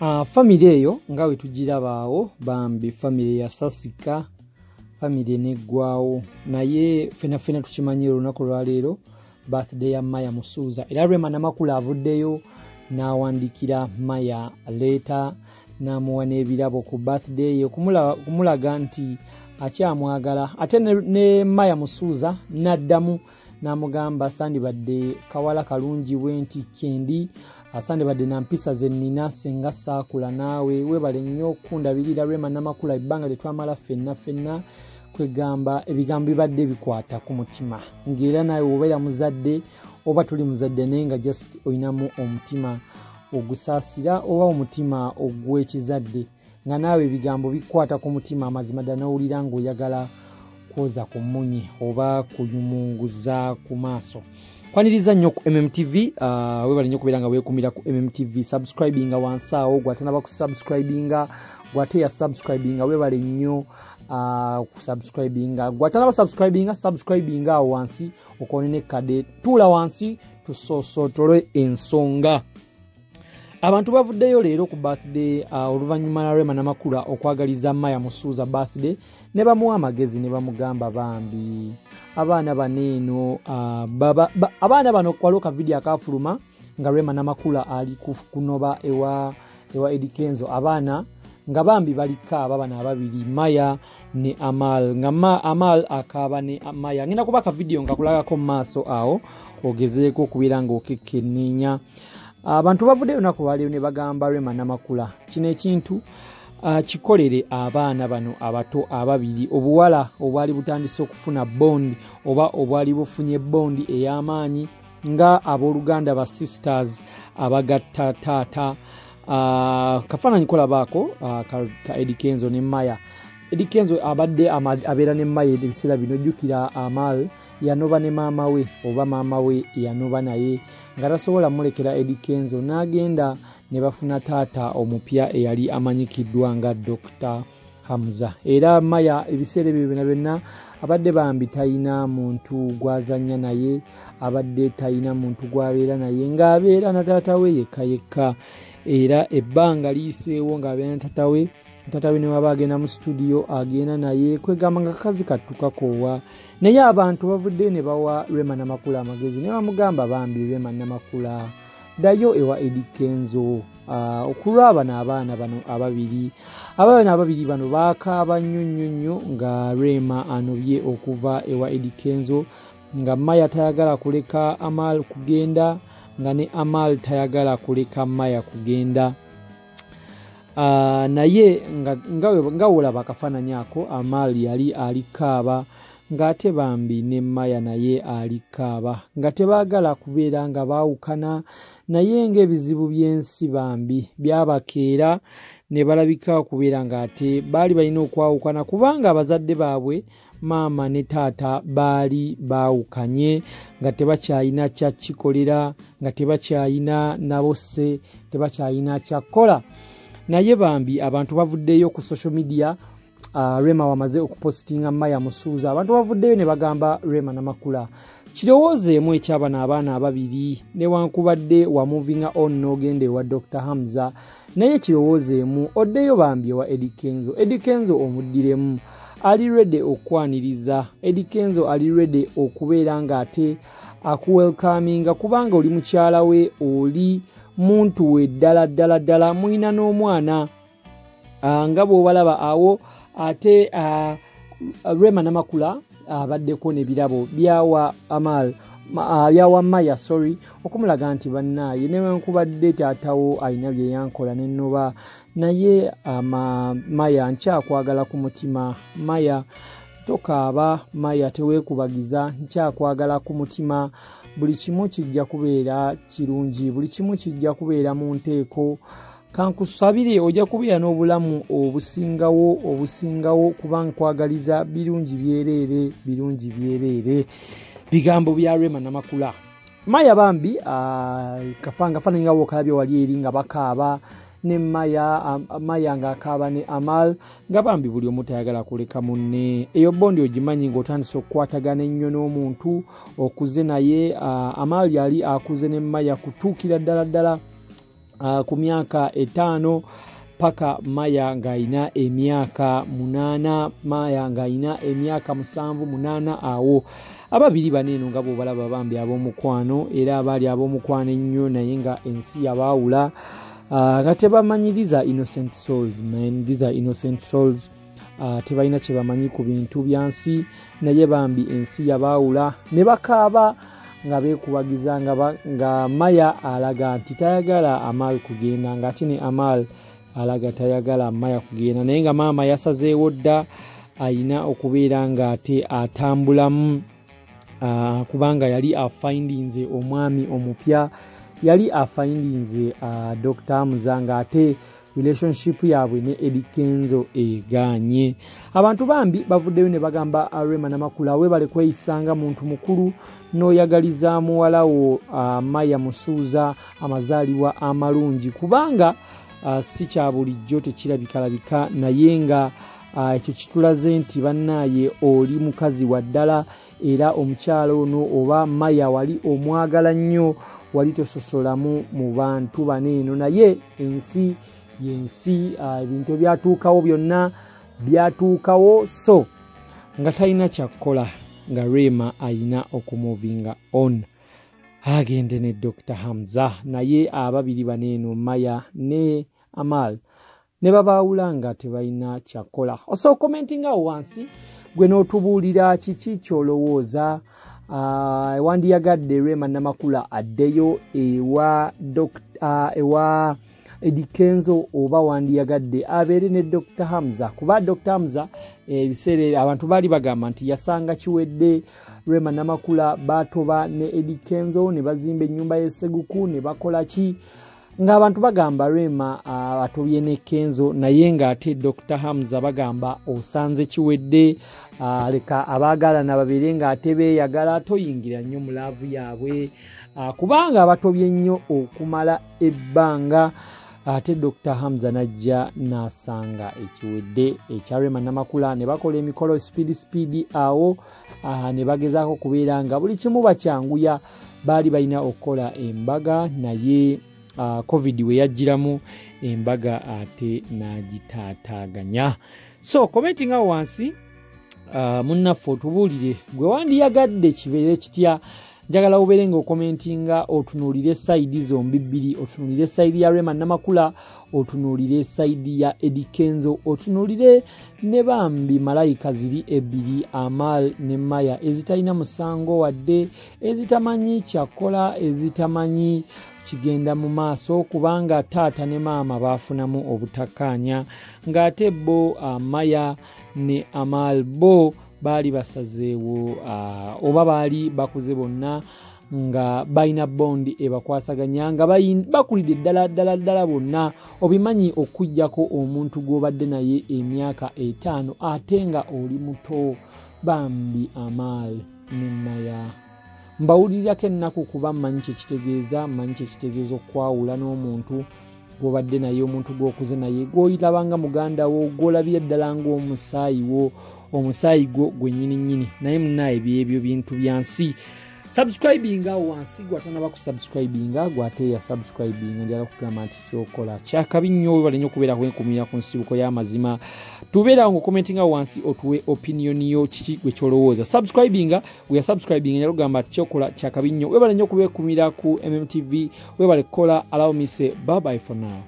Family eyo nga we tugirabaawo Bambi family ya Sasika family neggwaawo naye fena tukimanyi olunaku lwa leero birthday ya Aamal Musuuza era Rema Namakula avuddeyo n'awandikira Maya leeta n'amuwa n'ebirabo ku birthday ye kumulaga nti akyamwagala ate ne Aamal Musuuza n'addamu n'amugamba sandibadde kawala kalungi bwenti kendi asandibadde na mpisa ze nnina senga saakula naawe webale nnyo okundabirira Rema Namakula ebbanga lye twamala ffenna kwegamba ebigambo bibadde bikwata ku mutima ng'era nawe obeera muzadde oba tuli muzadde naye nga just oyinamu omutima ogusaasira oba omutima ogw'ekizadde nga naawe ebigambo bikwata ku mutima amazima ddala n'owulira ng'oyagala kwoza ku munye oba kuyumunguza ku maaso. Kwaniriza nnyo ku MMTV webale nnyo kubeera nga weekumira ku MMTV subscribinga wansi awo gwatanaba kusubscribinga gwate ya subscribinga webale nnyo kusubscribinga gwatanaba subscribinga awo wansi okonene kade tuula wansi tusoosotole ensonga. Abantu bavuddeyo leero ku birthday oluvannyuma na Rema Namakula okwagaliza Aamal Musuuza birthday ne bamuwa amagezi ne bamugamba Bambi abaana baneeno abaana bano kwaloka video akafuluma nga Rema Namakula ali kunoba ewa Eddy Kenzo abaana nga Bambi balika abana ababiri Maya ne Aamal nga Aamal akaba ne Maya ngenda kubaka video nga kulagako mu maaso awo ogezeeko okubeera ng'okekkenneenya. Abantu bavuddeyo naku lwaleero ne bagamba Rema Namakula kino ekintu kikolere abaana bano abato ababiri obuwala obwali butandise okufuna bondi oba obwali bufunye bondi ey'amaanyi nga abooluganda ba sisters abagatta taata kafaananyi kolabaako ka Eddy Kenzo ne Maya. Eddy Kenzo abadde abeera ne Maya ebiseera bino jjukira Aamal yanoba ne maama we oba maama we yanoba naye nga tasobola mulekera Eddy Kenzo n'agenda ne bafuna taata omupya eyali amanyikiddwa nga Dr. Hamza. Era Maya ebiseera ebyo byonna abadde Bambi talina muntu gwazanya naye abadde talina muntu gwabeera naye ng'abeera na taata we yekka era ebbanga liyiseewo ng'abeera na taata we ne waba agenda mu studio agenda naye kwegamba nga kakazi kattukakoowa naye abantu bavudde ne bawa Rema Namakula amagezi ne bamugamba Bambi Rema Namakula ddayo ewa Eddy Kenzo okulw'abaana abaana bano ababiri bano baakaaba nnyo nga Rema anobye okuva ewa Eddy Kenzo nga Maya tayagala kuleka Aamal kugenda nga ne Aamal tayagala kuleka Maya kugenda. Naye nga olaba akafaananyi ako Aamal yali alikaaba ng'ate Bambi ne Maya naye alikaaba nga tebaagala kubeera nga baawukana naye ng'ebizibu by'ensi Bambi byabakeera ne balabika okubeera ng'ate baali balina okwawukana kubanga abazadde baabwe maama ne taata baali baawukanye nga tebakyalina kyakikolera nga tebakyalina nabo sse tebakyalina kyakkola. Naye Bambi abantu bavuddeyo ku social media Rema wamaze okupostinga Aamal Musuuza abantu bavuddeyo ne bagamba Rema Namakula kirowoozeemu ekyabana abaana ababiri newankubadde wa moving on n'ogenda ewa Dr. Hamza naye kirowoozeemu oddeyo Bambi ewa Eddy Kenzo. Eddy Kenzo omuddiremu ali ready okwaniriza Eddy Kenzo ali ready okubeera ng'ate akuwelkaminga kubanga oli mukyala we oli muntu we ddala mulina n'omwana nga bw'obalaba awo ate Rema Namakula abaddeko n'ebirabo byawa Maya okumulaga nti bannaaye newankubadde taatawo alina bye yankola nennoba naye Maya nkyakwagala ku mutima Maya tokaaba Maya teweekubagiza nkyakwagala ku mutima buli kimu kijja kubeera kirungi buli kimu kijja kubeera mu nteeko kankusabire ojja kubeera n'obulamu obusingawo kubanga kwagaliza birungi byereere bigambo bya Rema Namakula. Maya Bambi kafaananyi nga wokalabye wali eri nga bakaaba ne Maya ng'akaaba ne Aamal nga Bambi buli omu tayagala kuleka munne eyo bondi ogimanyi ng'otandise okukwatagana ennyo n'omuntu okuze naye Aamal yali akuze ne Maya kutuukira ddala ku myaka 5 paka Maya ng'alina emyaka 8, Maya ng'alina emyaka 7-8 awo. Ababiri baneeno nga bw'obalaba bambi ab'omukwano era abaali ab'omukwano ennyo naye nga ensi yabaawula nga tebamanyiriza innocent souls. These are innocent souls. Tebalina kye bamanyi ku bintu byansi naye bambi ensi yabaawula ne bakaaba nga beekubagiza nga Maya alaga nti tayagala Aamal kugenda ng'ate ne Aamal alaga tayagala Maya kugenda naye nga maama yasazeewo dda ayina okubeera ng'ate atambulamu kubanga yali afindinze omwami omupya, yali afindinze Dr. Hamza ng'ate relationship yaabwe ne Eddy Kenzo eganye. Abantu bambi bavuddeyo ne bagamba Rema Namakula weebale kweyisanga muntu mukulu n'oyagaliza muwala wo Aamal Musuuza amazaalibwa amalungi kubanga si kya bulijjo tekirabikalabika naye nga ekyo kitulaze nti bannaaye oli mukazi wa ddala era omukyala ono oba Maya wali omwagala nnyo, wali tososolamu mu bantu baneeno naye ensi yensi, ebintu byatuukawo byonna byatuukawo, so nga talina kyakukola nga Rema ayina okumuvinga on agende ne Dr. Hamza naye ababiri baneeno Maya ne Aamal ne babaawula nga tebalina kyakola. Osobola commenting awo wansi gwe n'otubuulira kiki kyolowooza. Wandiyagadde Rema Namakula addeyo ewa Eddy Kenzo oba wandiyagadde abeere ne Dr. Hamza kuba Dr. Hamza ebiseera abantu baali bagamba nti yasanga kiwedde Rema Namakula batoba ne Eddy Kenzo ne bazimba ennyumba y'esseguku ne bakola ki ng'abantu bagamba Rema atobye ne Kenzo naye ng'ate Dr. Hamza bagamba osanze kiwedde, leka abaagalana babeere ng'ate beeyagala, toyingira nnyo mu laavu yaabwe kubanga abatobye nnyo okumala ebbanga. Ate Dr. Hamza najja n'asanga ekiwedde ekya Rema Namakula ne bakola emikolo speed awo ne bagezaako kubeera nga buli kimu bakyanguya. Baali balina okukola embaga naye COVID we yajjiramu embaga ate n'agitaataaganya. So commenting awo wansi munnaffe otubuulire gwe wandiyagadde kibeere kitya. Njagala ubeere ng'okomentinga otunuulire sayidi zombi bbiri, otunuulire sayidi ya Rema Namakula, otunuulire sayidi ya Eddy Kenzo, otunuulire ne bambi malayika ziri ebbiri Aamal ne Maya ezitalina musango wadde ezitamanyi kyakola, ezitamanyi kigenda mu maaso kubanga taata ne maama baafunamu obutakkaanya ng'ate bo Maya ne Aamal bo baali basazeewo oba baali bakuze bonna nga balina bondi ebakwasaganya nga bakulidde ddala bonna. Obimanyi okujjako omuntu gw'obadde naye emyaka 5 ate nga oli muto bambi Aamal ne Maya. Mbawulirirako ennaku kuba mmanyi kyekitegeeza, mmanyi kyekitegeeza okwawula n'omuntu gw'obadde naye, omuntu gw'okuze naye gw'oyitaba muganda wo, gw'olabira ddala ng'omusaayi wo, omusaayi gwo gwennyini naye munaaye byebyo bintu byansi. Subscribinga wansi gwatanaba ku subscribinga gwate ya subscribinga njala kugamba nti kyokola kyakabi nnyo webale nnyo kubeera kwenkumira ku nsibuko y'amazima. Tubeera ngo commentinga wansi otuwe opinion yo kiki gwe kyolowooza. Subscribinga we subscribinga njala kugamba nti kyokola kyakabi nnyo webale nnyo kubeekumira ku MMTV webale kola. Allow me say bye bye for now.